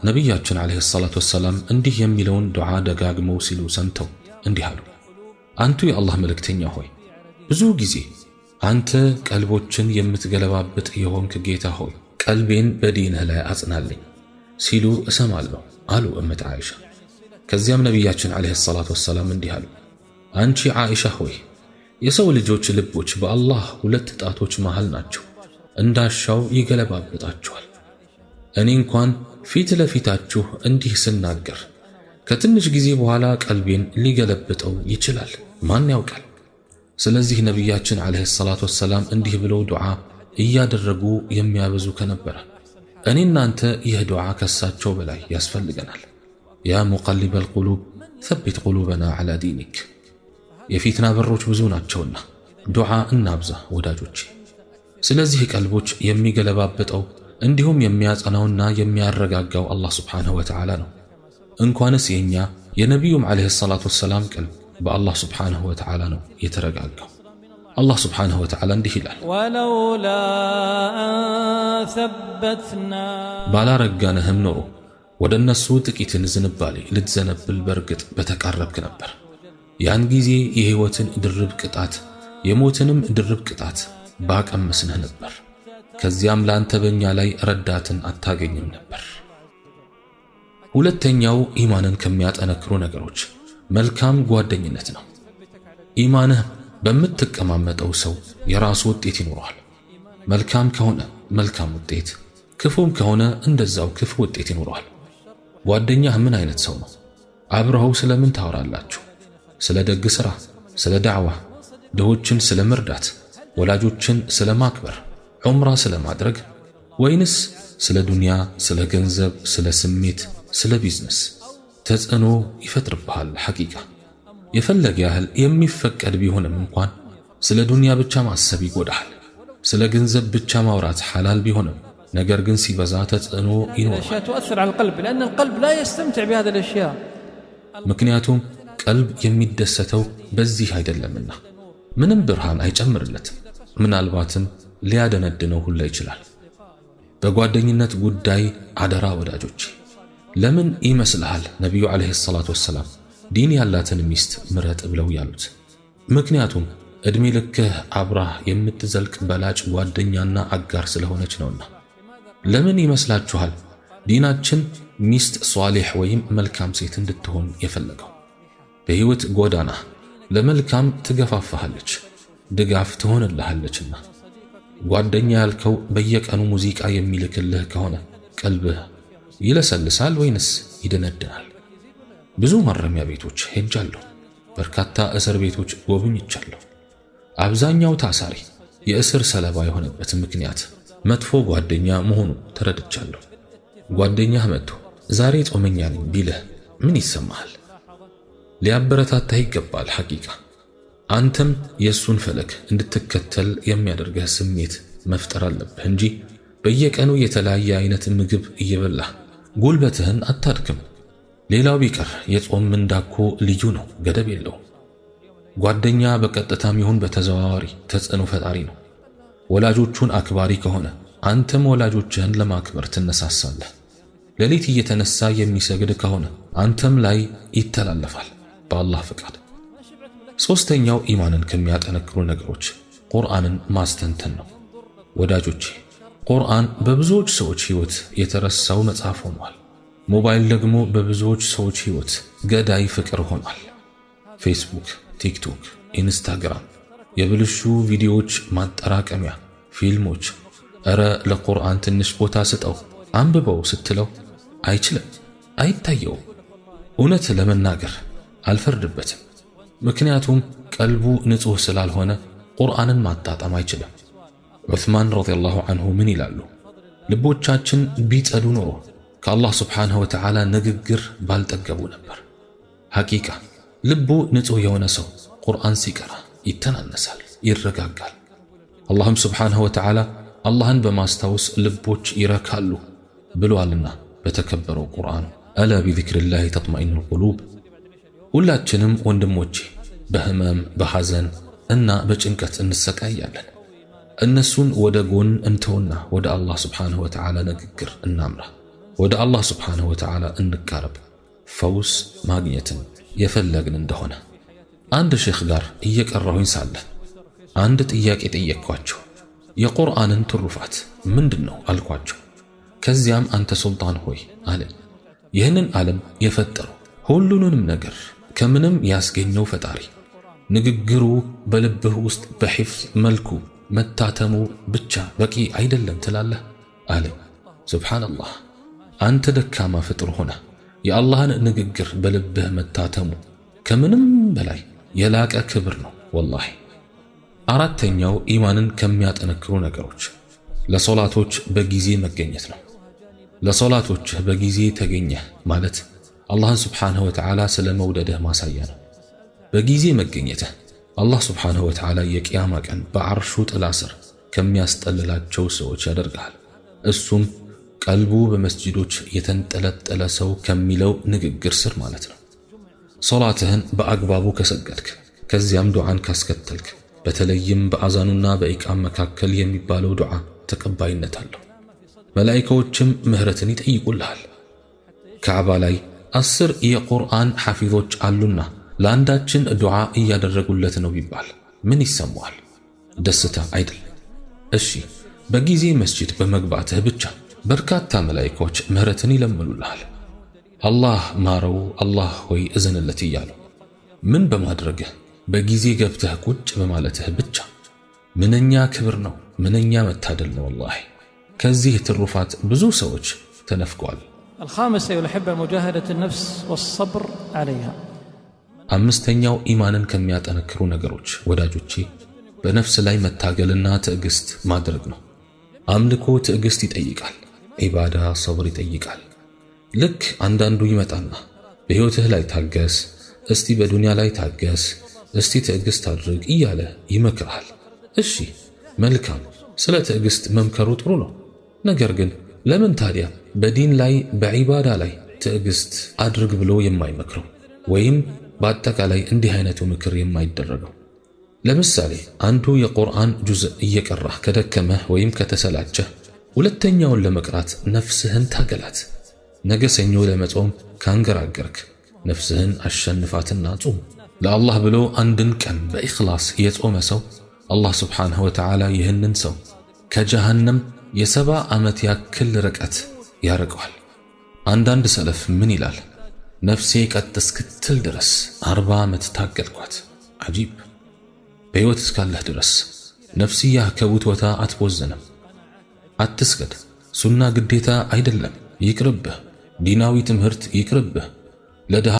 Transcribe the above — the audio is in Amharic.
ነቢያችን ዓለይሂ ሰላቱ ወሰላም እንዲህ የሚለውን ዱዓ ደጋግመው ሲሉ ሰምተው እንዲህ አሉ። አንቱ የአላህ መልእክተኛ ሆይ ብዙ ጊዜ አንተ ቀልቦችን የምትገለባብጥ የሆንክ ጌታ ሆይ ቀልቤን በዲንህ ላይ አጽናልኝ ሲሉ እሰማለሁ አሉ እመት ዓኢሻ። ከዚያም ነቢያችን ዓለይሂ ሰላቱ ወሰላም እንዲህ አሉ። አንቺ ዓኢሻ ሆይ የሰው ልጆች ልቦች በአላህ ሁለት ጣቶች መሃል ናቸው፣ እንዳሻው ይገለባብጣቸዋል። እኔ እንኳን ፊት ለፊታችሁ እንዲህ ስናገር ከትንሽ ጊዜ በኋላ ቀልቤን ሊገለብጠው ይችላል፣ ማን ያውቃል? ስለዚህ ነቢያችን ዓለይሂ ሰላቱ ወሰላም እንዲህ ብለው ዱዓ እያደረጉ የሚያበዙ ከነበረ እኔና አንተ ይህ ዱዓ ከሳቸው በላይ ያስፈልገናል። ያ ሙቀሊበል ቁሉብ ሰቢት ቁሉበና ዐላ ዲኒክ። የፊትና በሮች ብዙ ናቸውና ዱዓ እናብዛ ወዳጆቼ። ስለዚህ ቀልቦች የሚገለባብጠው እንዲሁም የሚያጸናውና የሚያረጋጋው አላህ ሱብሓነሁ ወተዓላ ነው። እንኳንስ የኛ የነቢዩም ዓለይሂ ሰላቱ ወሰላም ቀልብ በአላህ ሱብሓነሁ ወተዓላ ነው የተረጋጋው። አላህ ሱብሓነሁ ወተዓላ እንዲህ ይላል፣ ወለውላ አን ሰበትና ባላረጋንህም ኖሮ ወደ እነሱ ጥቂትን ዝንባሌ ልትዘነብል በርግጥ በተቃረብክ ነበር። ያን ጊዜ የሕይወትን ድርብ ቅጣት የሞትንም ድርብ ቅጣት ባቀመስንህ ነበር። ከዚያም ላንተ በእኛ ላይ ረዳትን አታገኝም ነበር። ሁለተኛው ኢማንን ከሚያጠነክሩ ነገሮች መልካም ጓደኝነት ነው። ኢማንህ በምትቀማመጠው ሰው የራሱ ውጤት ይኖረዋል። መልካም ከሆነ መልካም ውጤት፣ ክፉም ከሆነ እንደዛው ክፉ ውጤት ይኖረዋል። ጓደኛህ ምን አይነት ሰው ነው? አብረኸው ስለምን ታወራላችሁ? ስለ ደግ ሥራ፣ ስለ ዳዕዋ፣ ድሆችን ስለ መርዳት፣ ወላጆችን ስለ ማክበር፣ ዑምራ ስለ ማድረግ፣ ወይንስ ስለ ዱንያ፣ ስለ ገንዘብ፣ ስለ ስሜት፣ ስለ ቢዝነስ? ተጽዕኖ ይፈጥርብሃል። ሐቂቃ የፈለገ ያህል የሚፈቀድ ቢሆንም እንኳን ስለ ዱንያ ብቻ ማሰብ ይጎዳሃል። ስለ ገንዘብ ብቻ ማውራት ሐላል ቢሆንም ነገር ግን ሲበዛ ተጽዕኖ ይኖራል። ምክንያቱም ቀልብ የሚደሰተው በዚህ አይደለምና ምንም ብርሃን አይጨምርለትም። ምናልባትም ሊያደነድነው ሁላ ይችላል። በጓደኝነት ጉዳይ አደራ ወዳጆቼ። ለምን ይመስልሃል ነቢዩ ዓለይሂ ሰላቱ ወሰላም ዲን ያላትን ሚስት ምረጥ ብለው ያሉት? ምክንያቱም ዕድሜ ልክህ አብራህ የምትዘልቅ በላጭ ጓደኛና አጋር ስለሆነች ነውና። ለምን ይመስላችኋል ዲናችን ሚስት ሷሊሕ ወይም መልካም ሴት እንድትሆን የፈለገው? በሕይወት ጎዳና ለመልካም ትገፋፋሃለች፣ ድጋፍ ትሆንልሃለችና። ጓደኛ ያልከው በየቀኑ ሙዚቃ የሚልክልህ ከሆነ ቀልብህ ይለሰልሳል ወይንስ ይደነድናል? ብዙ ማረሚያ ቤቶች ሄጃለሁ። በርካታ እስር ቤቶች ጎብኝቻለሁ። አብዛኛው ታሳሪ የእስር ሰለባ የሆነበት ምክንያት መጥፎ ጓደኛ መሆኑ ተረድቻለሁ። ጓደኛህ መጥቶ ዛሬ ጾመኛ ነኝ ቢልህ ምን ይሰማሃል? ሊያበረታታህ ይገባል። ሐቂቃ አንተም የእሱን ፈለግ እንድትከተል የሚያደርግህ ስሜት መፍጠር አለብህ እንጂ በየቀኑ የተለያየ አይነት ምግብ እየበላህ ጉልበትህን አታድክም። ሌላው ቢቀር የጾም ምንዳኮ ልዩ ነው፣ ገደብ የለውም። ጓደኛ በቀጥታም ይሁን በተዘዋዋሪ ተጽዕኖ ፈጣሪ ነው። ወላጆቹን አክባሪ ከሆነ አንተም ወላጆችህን ለማክበር ትነሳሳለህ። ሌሊት እየተነሳ የሚሰግድ ከሆነ አንተም ላይ ይተላለፋል በአላህ ፍቃድ። ሶስተኛው ኢማንን ከሚያጠነክሩ ነገሮች ቁርአንን ማስተንተን ነው። ወዳጆቼ ቁርአን በብዙዎች ሰዎች ሕይወት የተረሳው መጽሐፍ ሆኗል። ሞባይል ደግሞ በብዙዎች ሰዎች ሕይወት ገዳይ ፍቅር ሆኗል። ፌስቡክ፣ ቲክቶክ፣ ኢንስታግራም የብልሹ ቪዲዮዎች ማጠራቀሚያ፣ ፊልሞች። እረ ለቁርአን ትንሽ ቦታ ስጠው አንብበው ስትለው አይችልም፣ አይታየውም። እውነት ለመናገር አልፈርድበትም። ምክንያቱም ቀልቡ ንጹሕ ስላልሆነ ቁርአንን ማጣጣም አይችልም። ዑስማን ረዲየላሁ ዐንሁ ምን ይላሉ? ልቦቻችን ቢጸዱ ኖሮ ከአላህ ስብሓንሁ ወተዓላ ንግግር ባልጠገቡ ነበር። ሐቂቃ ልቡ ንጹሕ የሆነ ሰው ቁርአን ሲቀራ ይተናነሳል፣ ይረጋጋል። አላህም ስብሓንሁ ወተዓላ አላህን በማስታወስ ልቦች ይረካሉ ብሏልና በተከበረው ቁርአኑ አላ ቢዚክሪላሂ ተጥመኢኑል ቁሉብ። ሁላችንም ወንድሞቼ በህመም በሐዘን እና በጭንቀት እንሰቃያለን። እነሱን ወደ ጎን እንተውና ወደ አላህ ስብሓንሁ ወተዓላ ንግግር እናምራ። ወደ አላህ ስብሓንሁ ወተዓላ እንቃረብ ፈውስ ማግኘትን የፈለግን እንደሆነ። አንድ ሼኽ ጋር እየቀራሁኝ ሳለ አንድ ጥያቄ ጠየቅኳቸው። የቁርአንን ትሩፋት ምንድን ነው አልኳቸው። ከዚያም አንተ ሱልጣን ሆይ አለኝ፣ ይህንን ዓለም የፈጠረው ሁሉንም ነገር ከምንም ያስገኘው ፈጣሪ ንግግሩ በልብህ ውስጥ በሒፍዝ መልኩ መታተሙ ብቻ በቂ አይደለም ትላለህ አለኝ። ሱብሓነላህ፣ አንተ ደካማ ፍጡር ሆነ የአላህን ንግግር በልብህ መታተሙ ከምንም በላይ የላቀ ክብር ነው ወላሂ። አራተኛው ኢማንን ከሚያጠነክሩ ነገሮች ለሶላቶች በጊዜ መገኘት ነው። ለሶላቶች በጊዜ ተገኘህ ማለት አላህን ስብሓንሁ ወተዓላ ስለ መውደድህ ማሳያ ነው። በጊዜ መገኘትህ አላህ ስብሓንሁ ወተዓላ የቅያማ ቀን በዐርሹ ጥላ ስር ከሚያስጠልላቸው ሰዎች ያደርግሃል። እሱም ቀልቡ በመስጂዶች የተንጠለጠለ ሰው ከሚለው ንግግር ስር ማለት ነው። ሶላትህን በአግባቡ ከሰገድክ ከዚያም ዱዓን ካስከተልክ በተለይም በአዛኑና በኢቃም መካከል የሚባለው ዱዓ ተቀባይነት አለው። መላኢካዎችም ምህረትን ይጠይቁልሃል። ካዕባ ላይ 10 የቁርአን ሐፊዞች አሉና ለአንዳችን ዱዓ እያደረጉለት ነው ቢባል ምን ይሰማዋል? ደስታ አይደል? እሺ፣ በጊዜ መስጂድ በመግባትህ ብቻ በርካታ መላኢካዎች ምህረትን ይለምኑልሃል። አላህ ማረው፣ አላህ ሆይ እዘንለት እያሉ። ምን በማድረግህ? በጊዜ ገብተህ ቁጭ በማለትህ ብቻ። ምንኛ ክብር ነው! ምንኛ መታደል ነው! ወላሂ ከዚህ ትሩፋት ብዙ ሰዎች ተነፍቀዋል። الخامسة والأحبة مجاهدة النفس والصبر عليها። አምስተኛው ኢማንን ከሚያጠነክሩ ነገሮች ወዳጆቼ በነፍስ ላይ መታገልና ትዕግስት ማድረግ ነው። አምልኮ ትዕግስት ይጠይቃል። ዒባዳ ሰብር ይጠይቃል። ልክ አንዳንዱ ይመጣና በሕይወትህ ላይ ታገስ፣ እስቲ በዱንያ ላይ ታገስ፣ እስቲ ትዕግስት አድርግ እያለ ይመክርሃል። እሺ መልካም፣ ስለ ትዕግስት መምከሩ ጥሩ ነው። ነገር ግን ለምን ታዲያ በዲን ላይ በዒባዳ ላይ ትዕግስት አድርግ ብሎ የማይመክረው ወይም በአጠቃላይ እንዲህ አይነቱ ምክር የማይደረገው? ለምሳሌ አንዱ የቁርአን ጁዝእ እየቀራህ ከደከመህ ወይም ከተሰላቸህ ሁለተኛውን ለመቅራት ነፍስህን ታገላት። ነገ ሰኞ ለመጾም ካንገራገርክ ነፍስህን አሸንፋትና ጹም። ለአላህ ብሎ አንድን ቀን በኢኽላስ የጾመ ሰው አላህ ስብሓንሁ ወተዓላ ይህንን ሰው ከጀሃነም የ70 ዓመት ያክል ርቀት ያርቀዋል። አንዳንድ ሰለፍ ምን ይላል? ነፍሴ ቀጥ እስክትል ድረስ 40 ዓመት ታገልኳት። አጂብ! በሕይወት እስካለህ ድረስ ነፍስያህ ከውትወታ አትቦዘንም። አትስገድ። ሱና ግዴታ አይደለም፣ ይቅርብህ። ዲናዊ ትምህርት ይቅርብህ። ለድሃ